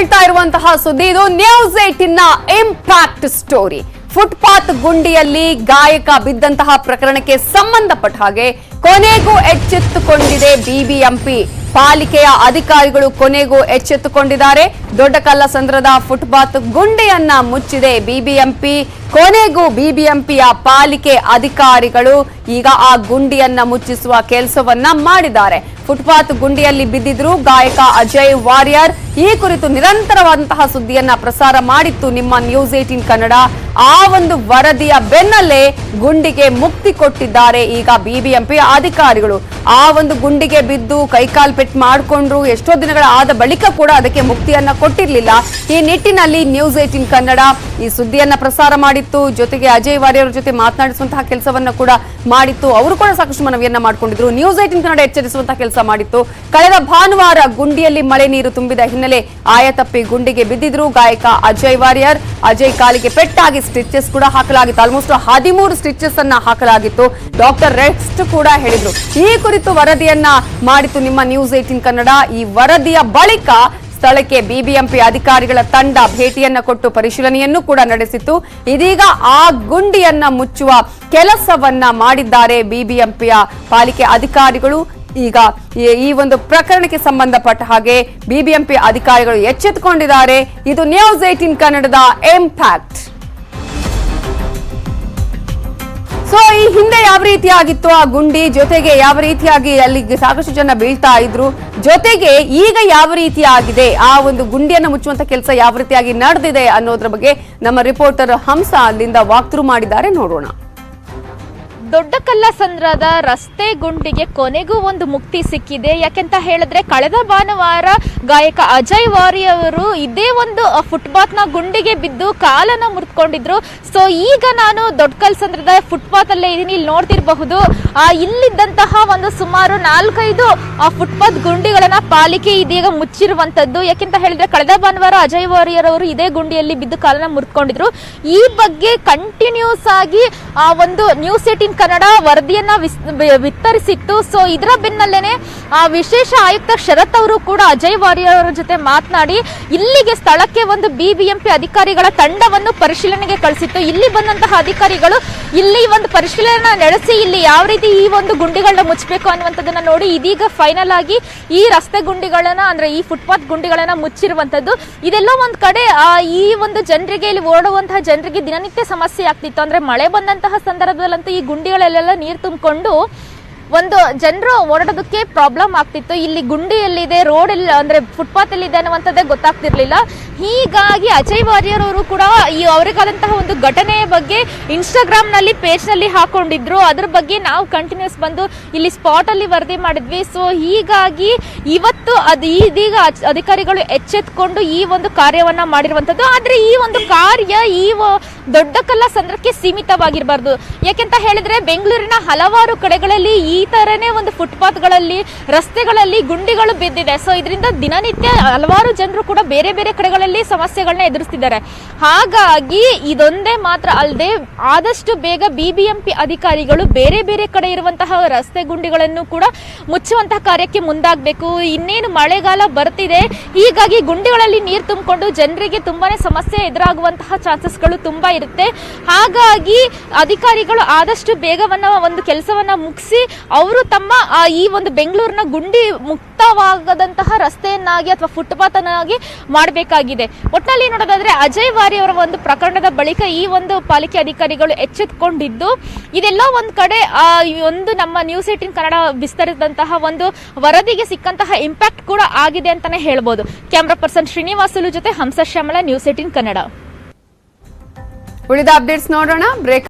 ಹೇಳ್ತಾ ಇರುವಂತಹ ಸುದ್ದಿ ಇದು ನ್ಯೂಸ್ 18ನ ಇಂಪ್ಯಾಕ್ಟ್ ಸ್ಟೋರಿ. ಫುಟ್ಪಾತ್ ಗುಂಡಿಯಲ್ಲಿ ಗಾಯಕ ಬಿದ್ದಂತಹ ಪ್ರಕರಣಕ್ಕೆ ಸಂಬಂಧಪಟ್ಟ ಹಾಗೆ ಕೊನೆಗೂ ಎಚ್ಚೆತ್ತುಕೊಂಡಿದೆ ಬಿಬಿಎಂಪಿ. ಪಾಲಿಕೆಯ ಅಧಿಕಾರಿಗಳು ಕೊನೆಗೂ ಎಚ್ಚೆತ್ತುಕೊಂಡಿದ್ದಾರೆ. ದೊಡ್ಡಕಲ್ಲಸಂದ್ರದ ಫುಟ್ಪಾತ್ ಗುಂಡಿಯನ್ನ ಮುಚ್ಚಿದೆ ಬಿಬಿಎಂಪಿ. ಕೊನೆಗೂ ಬಿಬಿಎಂಪಿಯ ಪಾಲಿಕೆ ಅಧಿಕಾರಿಗಳು ಈಗ ಆ ಗುಂಡಿಯನ್ನ ಮುಚ್ಚಿಸುವ ಕೆಲಸವನ್ನ ಮಾಡಿದ್ದಾರೆ. ಫುಟ್ಪಾತ್ ಗುಂಡಿಯಲ್ಲಿ ಬಿದ್ದಿದ್ರು ಗಾಯಕ ಅಜಯ್ ವಾರಿಯರ್. ಈ ಕುರಿತು ನಿರಂತರವಾದಂತಹ ಸುದ್ದಿಯನ್ನ ಪ್ರಸಾರ ಮಾಡಿತ್ತು ನಿಮ್ಮ ನ್ಯೂಸ್ 18 ಕನ್ನಡ. ಆ ಒಂದು ವರದಿಯ ಬೆನ್ನಲ್ಲೇ ಗುಂಡಿಗೆ ಮುಕ್ತಿ ಕೊಟ್ಟಿದ್ದಾರೆ ಈಗ ಬಿಬಿಎಂಪಿ ಅಧಿಕಾರಿಗಳು. ಆ ಒಂದು ಗುಂಡಿಗೆ ಬಿದ್ದು ಕೈಕಾಲ್ ಪೆಟ್ಟು ಮಾಡಿಕೊಂಡ್ರು. ಎಷ್ಟೋ ದಿನಗಳ ಆದ ಬಳಿಕ ಕೂಡ ಅದಕ್ಕೆ ಮುಕ್ತಿಯನ್ನ ಕೊಟ್ಟಿರಲಿಲ್ಲ. ಈ ನಿಟ್ಟಿನಲ್ಲಿ ನ್ಯೂಸ್ 18 ಕನ್ನಡ ಈ ಸುದ್ದಿಯನ್ನ ಪ್ರಸಾರ ಮಾಡಿತ್ತು. ಜೊತೆಗೆ ಅಜಯ್ ವಾರಿಯರ್ ಜೊತೆ ಮಾತನಾಡಿಸುವಂತಹ ಕೆಲಸವನ್ನ ಕೂಡ ಮಾಡಿತ್ತು. ಅವರು ಕೂಡ ಸಾಕಷ್ಟು ಮನವಿಯನ್ನ ಮಾಡಿಕೊಂಡಿದ್ರು. ನ್ಯೂಸ್ 18 ಕನ್ನಡ ಎಚ್ಚರಿಸುವಂತಹ ಕೆಲಸ ಮಾಡಿತ್ತು. ಕಳೆದ ಭಾನುವಾರ ಗುಂಡಿಯಲ್ಲಿ ಮಳೆ ನೀರು ತುಂಬಿದ ಹಿನ್ನೆಲೆ ಆಯತಪ್ಪಿ ಗುಂಡಿಗೆ ಬಿದ್ದಿದ್ರು ಗಾಯಕ ಅಜಯ್ ವಾರಿಯರ್. ಅಜಯ್ ಕಾಲಿಗೆ ಪೆಟ್ಟಾಗಿ ಸ್ಟಿಚಸ್ ಕೂಡ ಹಾಕಲಾಗಿತ್ತು. ಆಲ್ಮೋಸ್ಟ್ 13 ಸ್ಟಿಚಸ್ ಅನ್ನ ಹಾಕಲಾಗಿತ್ತು. ಡಾಕ್ಟರ್ ರೆಸ್ಟ್ ಕೂಡ ಹೇಳಿದ್ರು. ಈ ಕುರಿತು ವರದಿಯನ್ನ ಮಾಡಿತ್ತು ನಿಮ್ಮ ನ್ಯೂಸ್ 18 ಕನ್ನಡ. ಈ ವರದಿಯ ಬಳಿಕ ಸ್ಥಳಕ್ಕೆ ಬಿಬಿಎಂಪಿ ಅಧಿಕಾರಿಗಳ ತಂಡ ಭೇಟಿಯನ್ನ ಕೊಟ್ಟು ಪರಿಶೀಲನೆಯನ್ನು ಕೂಡ ನಡೆಸಿತ್ತು. ಇದೀಗ ಆ ಗುಂಡಿಯನ್ನ ಮುಚ್ಚುವ ಕೆಲಸವನ್ನ ಮಾಡಿದ್ದಾರೆ ಬಿಬಿಎಂಪಿಯ ಪಾಲಿಕೆ ಅಧಿಕಾರಿಗಳು. ಈಗ ಈ ಒಂದು ಪ್ರಕರಣಕ್ಕೆ ಸಂಬಂಧಪಟ್ಟ ಹಾಗೆ ಬಿಬಿಎಂಪಿ ಅಧಿಕಾರಿಗಳು ಎಚ್ಚೆತ್ತುಕೊಂಡಿದ್ದಾರೆ. ಇದು ನ್ಯೂಸ್ 18 ಕನ್ನಡದ ಇಂಪ್ಯಾಕ್ಟ್. ಸೊ ಈ ಹಿಂದೆ ಯಾವ ರೀತಿಯಾಗಿತ್ತು ಆ ಗುಂಡಿ, ಜೊತೆಗೆ ಯಾವ ರೀತಿಯಾಗಿ ಅಲ್ಲಿ ಸಾಕಷ್ಟು ಜನ ಬೀಳ್ತಾ ಇದ್ರು, ಜೊತೆಗೆ ಈಗ ಯಾವ ರೀತಿಯಾಗಿದೆ ಆ ಒಂದು ಗುಂಡಿಯನ್ನು ಮುಚ್ಚುವಂತ ಕೆಲಸ ಯಾವ ರೀತಿಯಾಗಿ ನಡೆದಿದೆ ಅನ್ನೋದ್ರ ಬಗ್ಗೆ ನಮ್ಮ ರಿಪೋರ್ಟರ್ ಹಂಸ ಅಲ್ಲಿಂದ ವಾಕ್ ಥ್ರೂ ಮಾಡಿದ್ದಾರೆ. ನೋಡೋಣ. ದೊಡ್ಡಕಲ್ಲಸಂದ್ರದ ರಸ್ತೆ ಗುಂಡಿಗೆ ಕೊನೆಗೂ ಒಂದು ಮುಕ್ತಿ ಸಿಕ್ಕಿದೆ. ಯಾಕೆಂತ ಹೇಳಿದ್ರೆ ಕಳೆದ ಭಾನುವಾರ ಗಾಯಕ ಅಜಯ್ ವಾರಿ ಅವರು ಇದೇ ಒಂದು ಫುಟ್ಪಾತ್ ನ ಗುಂಡಿಗೆ ಬಿದ್ದು ಕಾಲನ್ನ ಮುರಿದುಕೊಂಡಿದ್ರು. ಸೊ ಈಗ ನಾನು ದೊಡ್ಡಕಲ್ಲಸಂದ್ರದ ಫುಟ್ಪಾತ್ ಅಲ್ಲೇ ಇದೀನಿ. ಇಲ್ಲಿ ನೋಡ್ತಿರಬಹುದು ಇಲ್ಲಿದ್ದಂತಹ ಒಂದು ಸುಮಾರು 4-5 ಫುಟ್ಪಾತ್ ಗುಂಡಿಗಳನ್ನ ಪಾಲಿಕೆ ಇದೀಗ ಮುಚ್ಚಿರುವಂತದ್ದು. ಯಾಕೆಂತ ಹೇಳಿದ್ರೆ ಕಳೆದ ಭಾನುವಾರ ಅಜಯ್ ವಾರಿಯರ್ ಅವರು ಇದೇ ಗುಂಡಿಯಲ್ಲಿ ಬಿದ್ದು ಕಾಲನ್ನ ಮುರಿದುಕೊಂಡಿದ್ರು. ಈ ಬಗ್ಗೆ ಕಂಟಿನ್ಯೂಸ್ ಆಗಿ ಒಂದು ನ್ಯೂಸ್ 18 ಕನ್ನಡ ವರದಿಯನ್ನ ವಿಸ್ತರಿಸಿತ್ತು. ಸೊ ಇದರ ಬೆನ್ನಲ್ಲೇನೆ ವಿಶೇಷ ಆಯುಕ್ತ ಶರತ್ ಅವರು ಕೂಡ ಅಜಯ್ ವಾರಿಯರ್ ಅವರ ಜೊತೆ ಮಾತನಾಡಿ ಇಲ್ಲಿಗೆ ಸ್ಥಳಕ್ಕೆ ಒಂದು ಬಿಬಿಎಂಪಿ ಅಧಿಕಾರಿಗಳ ತಂಡವನ್ನು ಪರಿಶೀಲನೆಗೆ ಕಳಿಸಿತ್ತು. ಇಲ್ಲಿ ಬಂದಂತಹ ಅಧಿಕಾರಿಗಳು ಇಲ್ಲಿ ಒಂದು ಪರಿಶೀಲನೆ ನಡೆಸಿ ಇಲ್ಲಿ ಯಾವ ರೀತಿ ಈ ಒಂದು ಗುಂಡಿಗಳನ್ನ ಮುಚ್ಚಬೇಕು ಅನ್ನುವಂಥದ್ದನ್ನ ನೋಡಿ ಇದೀಗ ಫೈನಲ್ ಆಗಿ ಈ ರಸ್ತೆ ಗುಂಡಿಗಳನ್ನ ಅಂದ್ರೆ ಈ ಫುಟ್ಪಾತ್ ಗುಂಡಿಗಳನ್ನ ಮುಚ್ಚಿರುವಂತದ್ದು. ಇದೆಲ್ಲ ಒಂದ್ ಕಡೆ ಈ ಒಂದು ಜನರಿಗೆ ಇಲ್ಲಿ ಓಡುವಂತಹ ಜನರಿಗೆ ದಿನನಿತ್ಯ ಸಮಸ್ಯೆ ಆಗ್ತಿತ್ತು. ಅಂದ್ರೆ ಮಳೆ ಬಂದಂತಹ ಸಂದರ್ಭದಲ್ಲಂತೂ ಈ ಗುಂಡಿಗಳಲ್ಲೆಲ್ಲ ನೀರು ತುಂಬಿಕೊಂಡು ಒಂದು ಜನರು ಓಡಾಡೋದಕ್ಕೆ ಪ್ರಾಬ್ಲಮ್ ಆಗ್ತಿತ್ತು. ಇಲ್ಲಿ ಗುಂಡಿ ಎಲ್ಲಿದೆ, ರೋಡ್ ಎಲ್ಲಿ ಅಂದ್ರೆ ಫುಟ್ಪಾತ್ ಎಲ್ಲಿದೆ ಅನ್ನುವಂಥದ್ದೇ ಗೊತ್ತಾಗ್ತಿರ್ಲಿಲ್ಲ. ಹೀಗಾಗಿ ಅಜಯ್ ವಾರಿಯರ್ ಅವರು ಕೂಡ ಈ ಅವರಿಗಾದಂತಹ ಒಂದು ಘಟನೆಯ ಬಗ್ಗೆ ಇನ್ಸ್ಟಾಗ್ರಾಮ್ ನಲ್ಲಿ ಪೇಜ್ ನಲ್ಲಿ ಹಾಕೊಂಡಿದ್ರು. ಅದ್ರ ಬಗ್ಗೆ ನಾವು ಕಂಟಿನ್ಯೂಸ್ ಬಂದು ಇಲ್ಲಿ ಸ್ಪಾಟ್ ಅಲ್ಲಿ ವರದಿ ಮಾಡಿದ್ವಿ. ಸೊ ಹೀಗಾಗಿ ಇವತ್ತು ಇದೀಗ ಅಧಿಕಾರಿಗಳು ಎಚ್ಚೆತ್ಕೊಂಡು ಈ ಒಂದು ಕಾರ್ಯವನ್ನ ಮಾಡಿರುವಂತದ್ದು. ಆದ್ರೆ ಈ ಒಂದು ಕಾರ್ಯ ಈ ದೊಡ್ಡಕಲ್ಲಸಂದ್ರಕ್ಕೆ ಸೀಮಿತವಾಗಿರಬಾರ್ದು. ಯಾಕೆಂತ ಹೇಳಿದ್ರೆ ಬೆಂಗಳೂರಿನ ಹಲವಾರು ಕಡೆಗಳಲ್ಲಿ ಈ ತರನೇ ಒಂದು ಫುಟ್ಪಾತ್ಗಳಲ್ಲಿ ರಸ್ತೆಗಳಲ್ಲಿ ಗುಂಡಿಗಳು ಬಿದ್ದಿದೆ. ಸೊ ಇದರಿಂದ ದಿನನಿತ್ಯ ಹಲವಾರು ಜನರು ಕೂಡ ಬೇರೆ ಬೇರೆ ಕಡೆಗಳಲ್ಲಿ ಸಮಸ್ಯೆಗಳನ್ನ ಎದುರಿಸ್ತಿದ್ದಾರೆ. ಹಾಗಾಗಿ ಇದೊಂದೇ ಮಾತ್ರ ಅಲ್ಲದೆ ಆದಷ್ಟು ಬೇಗ ಬಿಬಿಎಂಪಿ ಅಧಿಕಾರಿಗಳು ಬೇರೆ ಬೇರೆ ಕಡೆ ಇರುವಂತಹ ರಸ್ತೆ ಗುಂಡಿಗಳನ್ನು ಕೂಡ ಮುಚ್ಚುವಂತಹ ಕಾರ್ಯಕ್ಕೆ ಮುಂದಾಗಬೇಕು. ಇನ್ನೇನು ಮಳೆಗಾಲ ಬರ್ತಿದೆ, ಹೀಗಾಗಿ ಗುಂಡಿಗಳಲ್ಲಿ ನೀರು ತುಂಬಿಕೊಂಡು ಜನರಿಗೆ ತುಂಬಾನೇ ಸಮಸ್ಯೆ ಎದುರಾಗುವಂತಹ ಚಾನ್ಸಸ್ಗಳು ತುಂಬಾ ಇರುತ್ತೆ. ಹಾಗಾಗಿ ಅಧಿಕಾರಿಗಳು ಆದಷ್ಟು ಬೇಗವನ್ನ ಒಂದು ಕೆಲಸವನ್ನ ಮುಗಿಸಿ ಅವರು ತಮ್ಮ ಈ ಒಂದು ಬೆಂಗಳೂರಿನ ಗುಂಡಿ ಮುಕ್ತವಾಗದಂತಹ ರಸ್ತೆಯನ್ನಾಗಿ ಅಥವಾ ಫುಟ್ಪಾತ್ ಅನ್ನಾಗಿ ಮಾಡಬೇಕಾಗಿದೆ. ಒಟ್ಟಿನಲ್ಲಿ ನೋಡೋದಾದ್ರೆ ಅಜಯ್ ವಾರಿ ಅವರ ಒಂದು ಪ್ರಕರಣದ ಬಳಿಕ ಈ ಒಂದು ಪಾಲಿಕೆ ಅಧಿಕಾರಿಗಳು ಎಚ್ಚೆತ್ತುಕೊಂಡಿದ್ದು ಇದೆಲ್ಲ ಒಂದ್ ಕಡೆ ಒಂದು ನಮ್ಮ ನ್ಯೂಸ್ 18 ಕನ್ನಡ ವಿಸ್ತರಿಸಿದಂತಹ ಒಂದು ವರದಿಗೆ ಸಿಕ್ಕಂತಹ ಇಂಪ್ಯಾಕ್ಟ್ ಕೂಡ ಆಗಿದೆ ಅಂತಾನೆ ಹೇಳ್ಬೋದು. ಕ್ಯಾಮ್ರಾ ಪರ್ಸನ್ ಶ್ರೀನಿವಾಸುಲು ಜೊತೆ ಹಂಸ ಶ್ಯಾಮಲ, ನ್ಯೂಸ್ 18 ಕನ್ನಡ. ಉಳಿದ ಅಪ್ಡೇಟ್ಸ್ ನೋಡೋಣ. ಬ್ರೇಕ್